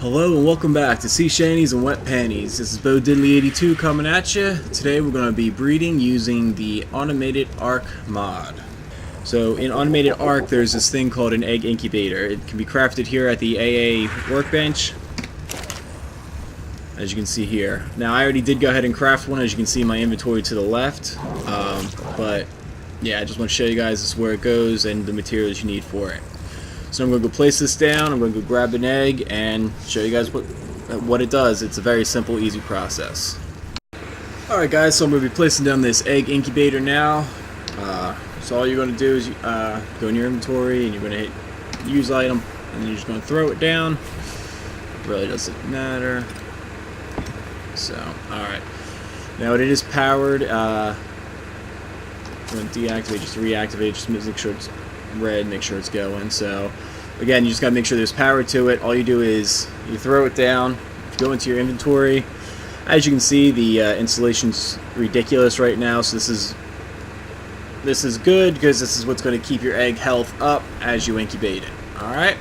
Hello and welcome back to Sea Shanties and Wet Panties. This is Bo Diddley82 coming at you. Today we're going to be breeding using the Automated Arc mod. So in Automated Arc there's this thing called an egg incubator. It can be crafted here at the AA workbench, as you can see here. Now I already did go ahead and craft one, as you can see in my inventory to the left. But yeah, I just want to show you guys this is where it goes and the materials you need for it. So I'm going to go place this down, I'm going to go grab an egg and show you guys what it does. It's a very simple, easy process. Alright guys, so I'm going to be placing down this egg incubator now. So all you're going to do is go in your inventory and you're going to hit use item and then you're just going to throw it down. It really doesn't matter. So, alright. Now it is powered. I'm going to deactivate, just reactivate, just make sure it's red, make sure it's going. So again, you just gotta make sure there's power to it. All you do is you throw it down, go into your inventory. As you can see, the installation's ridiculous right now, so this is good because this is what's going to keep your egg health up as you incubate it. Alright,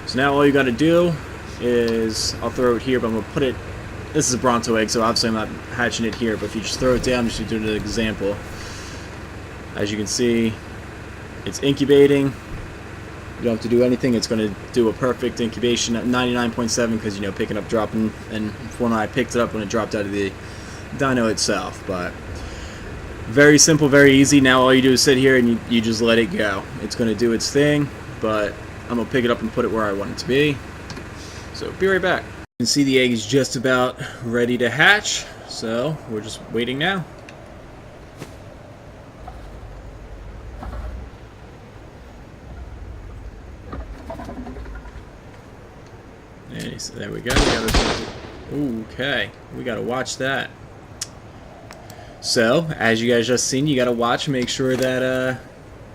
so now all you gotta do is, I'll throw it here, but I'm gonna put it, this is a Bronto egg, so obviously I'm not hatching it here, but if you just throw it down, just to do an example, as you can see, it's incubating. You don't have to do anything. It's going to do a perfect incubation at 99.7 because, you know, picking up, dropping, and when I picked it up when it dropped out of the dyno itself. But very simple, very easy. Now all you do is sit here and you just let it go. It's going to do its thing, but I'm going to pick it up and put it where I want it to be. So be right back. You can see the egg is just about ready to hatch, so we're just waiting now. So there we go. Okay, we gotta watch that. So, as you guys just seen, you gotta watch, make sure that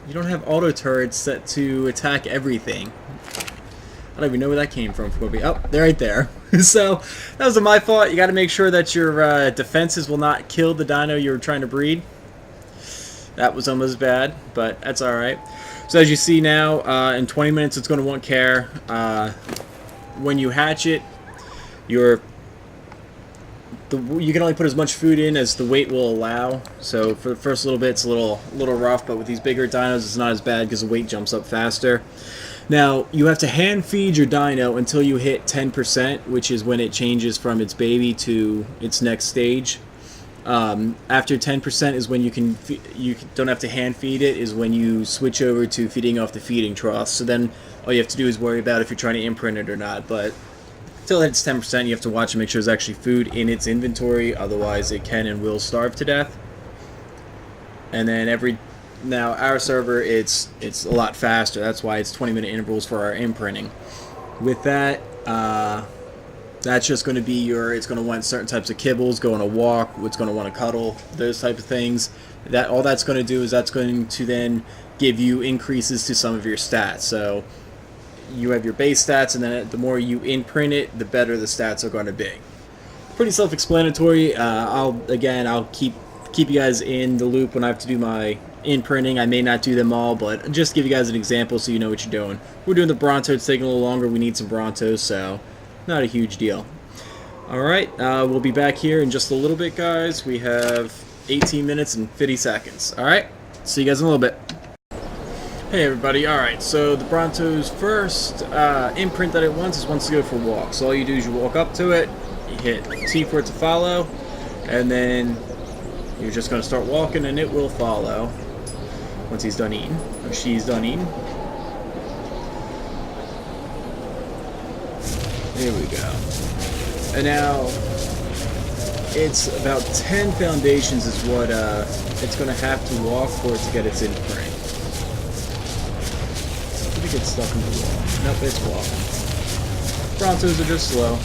you don't have auto turrets set to attack everything. I don't even know where that came from. Oh, they're right there. So that was my fault. You gotta make sure that your defenses will not kill the dino you're trying to breed. That was almost bad, but that's alright. So as you see now, in 20 minutes it's gonna want care. When you hatch it, you can only put as much food in as the weight will allow. So for the first little bit, it's a little rough, but with these bigger dinos, it's not as bad because the weight jumps up faster. Now you have to hand feed your dino until you hit 10%, which is when it changes from its baby to its next stage. After 10% is when you don't have to hand feed it, is when you switch over to feeding off the feeding trough. So then all you have to do is worry about if you're trying to imprint it or not. But until it's 10%, you have to watch and make sure there's actually food in its inventory. Otherwise, it can and will starve to death. And then now our server, it's a lot faster. That's why it's 20-minute intervals for our imprinting. With that, that's just going to be it's going to want certain types of kibbles, go on a walk, it's going to want to cuddle, those type of things. All that's going to do is that's going to then give you increases to some of your stats. So you have your base stats, and then the more you imprint it, the better the stats are going to be. Pretty self-explanatory. I'll keep you guys in the loop when I have to do my imprinting. I may not do them all, but just give you guys an example so you know what you're doing. We're doing the Bronto. It's taking a little longer. We need some Brontos, so not a huge deal. Alright, we'll be back here in just a little bit, guys. We have 18 minutes and 50 seconds. Alright, see you guys in a little bit. Hey everybody, alright, so the Bronto's first imprint that it wants to go for walks. So all you do is you walk up to it, you hit T for it to follow, and then you're just going to start walking and it will follow once he's done eating, or she's done eating. There we go. And now, it's about 10 foundations is what it's going to have to walk for it to get its imprint. Did it get stuck in the wall? Nope, it's walking. Brontos are just slow.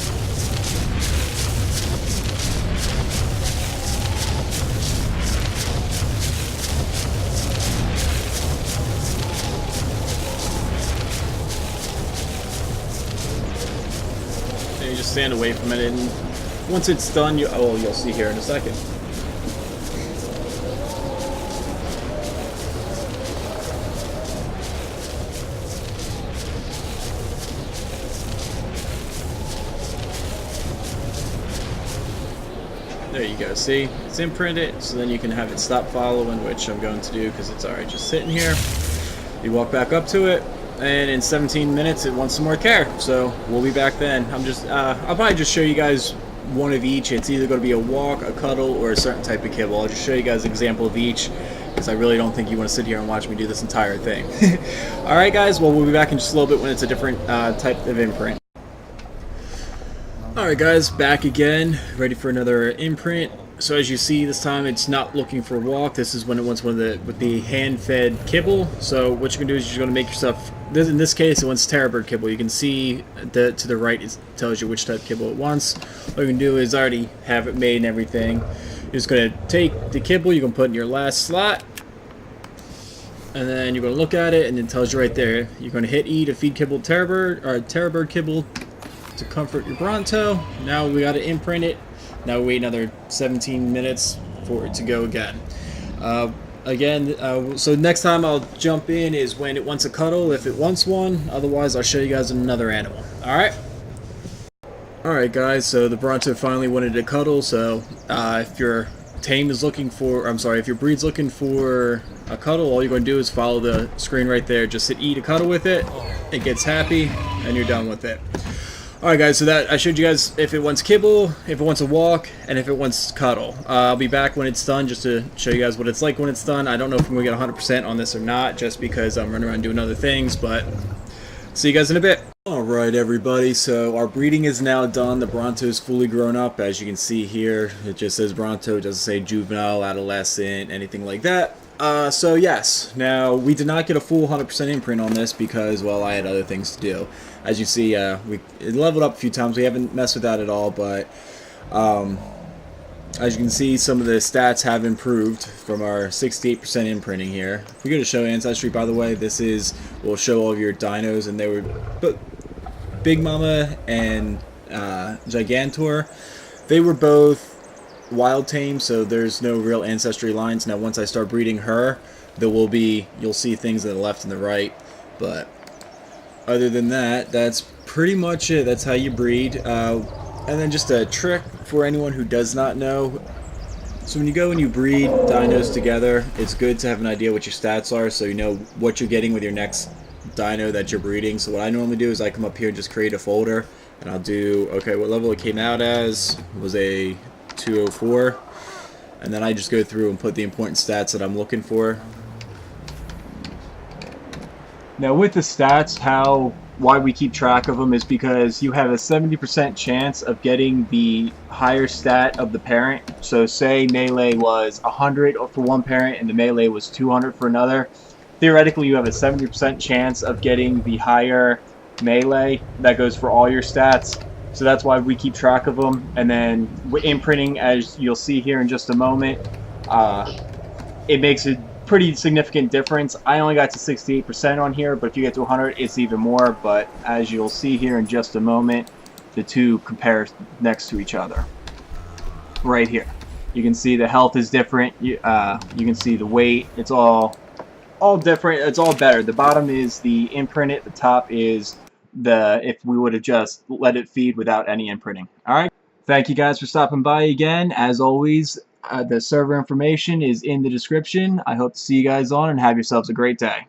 You just stand away from it, and once it's done, you'll see here in a second. There you go. See, it's imprinted, so then you can have it stop following, which I'm going to do because it's alright just sitting here. You walk back up to it, and in 17 minutes it wants some more care. So we'll be back then. I'll probably just show you guys one of each. It's either going to be a walk, a cuddle, or a certain type of kibble. I'll just show you guys an example of each, because I really don't think you want to sit here and watch me do this entire thing. Alright guys, well we'll be back in just a little bit when it's a different type of imprint. Alright guys, back again, ready for another imprint. So as you see, this time it's not looking for a walk. This is when it wants with the hand-fed kibble. So what you're going to do is you're going to make yourself, in this case it wants terror kibble. You can see to the right it tells you which type of kibble it wants. What you can do is already have it made and everything. You're just going to take the kibble, you can put in your last slot, and then you're going to look at it and it tells you right there. You're going to hit E to feed kibble terror bird, or terror bird kibble to comfort your Bronto. Now we got to imprint it. Now we wait another 17 minutes for it to go again. So next time I'll jump in is when it wants a cuddle, if it wants one. Otherwise, I'll show you guys another animal. Alright? Alright guys, so the Bronto finally wanted a cuddle, so if your tame is looking for, if your breed's looking for a cuddle, all you're going to do is follow the screen right there. Just hit E to cuddle with it. It gets happy, and you're done with it. Alright guys, so that I showed you guys if it wants kibble, if it wants a walk, and if it wants cuddle. I'll be back when it's done just to show you guys what it's like when it's done. I don't know if I'm going to get 100% on this or not, just because I'm running around doing other things, but see you guys in a bit. Alright everybody, so our breeding is now done. The Bronto is fully grown up. As you can see here, it just says Bronto, it doesn't say juvenile, adolescent, anything like that. So yes, now we did not get a full 100% imprint on this because, well, I had other things to do. As you see, it leveled up a few times. We haven't messed with that at all, but as you can see, some of the stats have improved from our 68% imprinting here. If we go to show ancestry, by the way, will show all of your dinos, and they were Big Mama and Gigantor. They were both wild tame, so there's no real ancestry lines. Now once I start breeding her, you'll see things to the left and the right, but other than that, that's pretty much it. That's how you breed. And then just a trick for anyone who does not know. So when you go and you breed dinos together, it's good to have an idea what your stats are, so you know what you're getting with your next dino that you're breeding. So what I normally do is I come up here and just create a folder, and I'll do, okay, what level it came out as was a 204, and then I just go through and put the important stats that I'm looking for. Now with the stats, why we keep track of them is because you have a 70% chance of getting the higher stat of the parent. So say melee was 100 for one parent and the melee was 200 for another. Theoretically, you have a 70% chance of getting the higher melee. That goes for all your stats. So that's why we keep track of them. And then imprinting, as you'll see here in just a moment, it makes a pretty significant difference. I only got to 68% on here, but if you get to 100, it's even more. But as you'll see here in just a moment, the two compare next to each other. Right here, you can see the health is different. You can see the weight. It's all different. It's all better. The bottom is the imprinted. The top is if we would have just let it feed without any imprinting. Alright, thank you guys for stopping by again. As always, the server information is in the description. I hope to see you guys on, and have yourselves a great day.